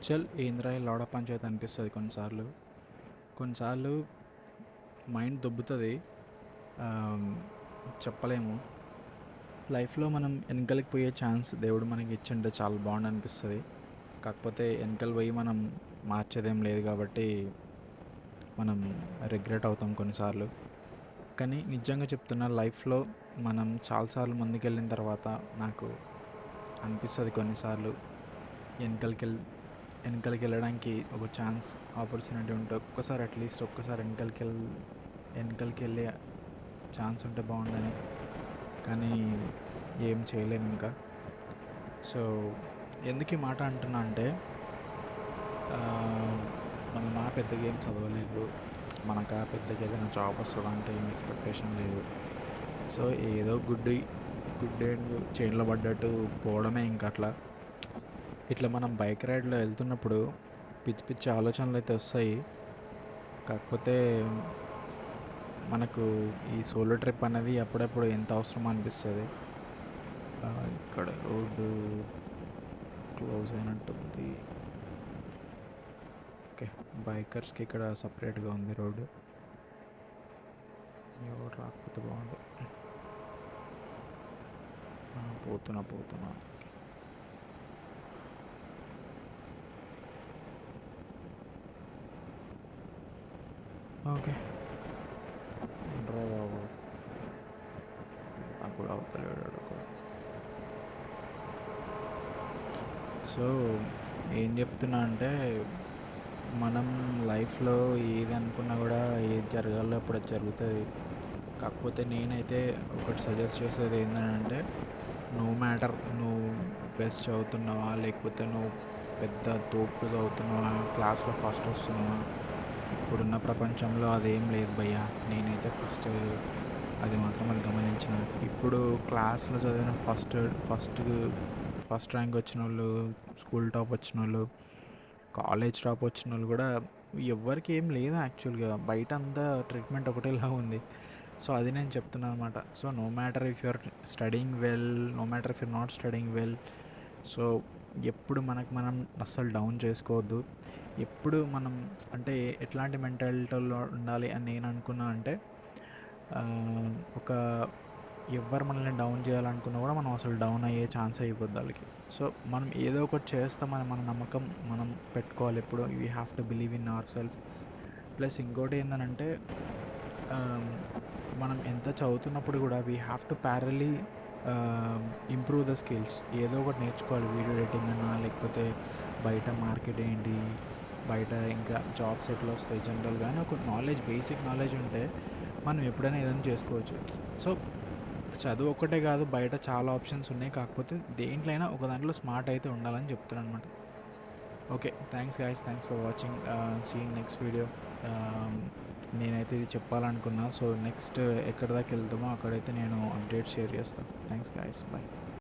చల్ ఏంద్రా ఈ లోడ పంచాయతీ అనిపిస్తుంది కొన్నిసార్లు. కొన్నిసార్లు మైండ్ దొబ్బుతుంది. చెప్పలేము. లైఫ్లో మనం వెనకలికి పోయే ఛాన్స్ దేవుడు మనకి ఇచ్చింటే చాలా బాగుండు అనిపిస్తుంది. కాకపోతే వెనకలు పోయి మనం మార్చేదేం లేదు కాబట్టి మనం రిగ్రెట్ అవుతాం కొన్నిసార్లు. కానీ నిజంగా చెప్తున్నా, లైఫ్లో మనం చాలాసార్లు ముందుకెళ్ళిన తర్వాత నాకు అనిపిస్తుంది కొన్నిసార్లు వెనకలికి వెనకలికి వెళ్ళడానికి ఒక ఛాన్స్, ఆపర్చునిటీ ఉంటే ఒక్కసారి అట్లీస్ట్ ఒక్కసారి వెనకలికి వెళ్ళే ఛాన్స్ ఉంటే బాగుండని. కానీ ఏం చేయలేము ఇంకా. సో ఎందుకు ఈ మాట అంటున్నా అంటే, మనమా పెద్దగా ఏం చదవలేదు, మనకా పెద్దగా ఏదైనా జాబ్ వస్తుందా అంటే ఏం ఎక్స్పెక్టేషన్ లేదు. సో ఏదో గుడ్ అండ్ చైన్లో పడ్డట్టు పోవడమే. ఇంకా అట్లా ఇట్లా మనం బైక్ రైడ్లో వెళ్తున్నప్పుడు పిచ్చి పిచ్చి ఆలోచనలు అయితే వస్తాయి. కాకపోతే మనకు ఈ సోలో ట్రిప్ అనేది అప్పుడప్పుడు ఎంత అవసరం అనిపిస్తుంది. ఇక్కడ రోడ్డు క్లోజ్ అయినట్టుంది. ఓకే, బైకర్స్కి ఇక్కడ సపరేట్గా ఉంది రోడ్డు. ఎవరు రాకపోతే బాగుండు. పోతున్నా. ఓకే, డ్రా బాబు. నాకు కూడా అవతలేడు. సో ఏం చెప్తున్నా అంటే, మనం లైఫ్లో ఏది అనుకున్నా కూడా ఏది జరగాలో అప్పుడు అది జరుగుతుంది. కాకపోతే నేనైతే ఒకటి సజెస్ట్ చేసేది ఏంటంటే, నో మ్యాటర్ నువ్వు బెస్ట్ చదువుతున్నావా, లేకపోతే నువ్వు పెద్ద తోపు చదువుతున్నావా, క్లాస్లో ఫస్ట్ వస్తున్నావా, ఇప్పుడున్న ప్రపంచంలో అదేం లేదు భయ్యా. నేనైతే అది మాత్రం అది గమనించిన. ఇప్పుడు క్లాస్లో చదివిన ఫస్ట్ ర్యాంక్ వచ్చిన వాళ్ళు, స్కూల్ టాప్ వచ్చిన వాళ్ళు, కాలేజ్ టాప్ వచ్చిన వాళ్ళు కూడా ఎవ్వరికి ఏం లేదు యాక్చువల్గా. బయట అంతా ట్రీట్మెంట్ ఒకటేలా ఉంది. సో అది నేను చెప్తున్నాను అనమాట. So no matter if you're studying well, no matter if you're not studying well. So ఎప్పుడు మనం అస్సలు డౌన్ చేసుకోవద్దు. ఎప్పుడు మనం అంటే ఎట్లాంటి మెంటాలిటీలో ఉండాలి అని నేను అనుకున్నా అంటే, ఆ, ఒక ఎవరు మనల్ని డౌన్ చేయాలనుకున్నా కూడా మనం అసలు డౌన్ అయ్యే ఛాన్సే ఇవ్వద్దు వాళ్ళకి. సో మనం ఏదో ఒకటి చేస్తామని మన నమ్మకం మనం పెట్టుకోవాలి. ఎప్పుడు we have to believe in our self. Plus ఇంకోటి ఏంటంటే, మనం ఎంత చదువుతున్నప్పుడు కూడా we have to ప్యారలీ improve the skills. ఏదో ఒకటి నేర్చుకోవాలి. వీడియో ఎడిటింగ్ అన్నా, లేకపోతే బయట మార్కెట్ ఏంటి, బయట ఇంకా జాబ్స్ ఎట్లా వస్తాయి జనరల్గా అని ఒక నాలెడ్జ్, బేసిక్ నాలెడ్జ్ ఉంటే మనం ఎప్పుడైనా ఏదైనా చేసుకోవచ్చు. సో చదువు ఒక్కటే కాదు, బయట చాలా ఆప్షన్స్ ఉన్నాయి. కాకపోతే దేంట్లో అయినా ఒక దాంట్లో స్మార్ట్ అయితే ఉండాలని చెప్తున్నాను అనమాట. Okay, thanks guys, thanks for watching. See in next video. నేనైతే ఇది చెప్పాలనుకున్నా. సో నెక్స్ట్ ఎక్కడి దాకా వెళ్తామో అక్కడైతే నేను అప్డేట్ షేర్ చేస్తాను. Thanks guys, bye.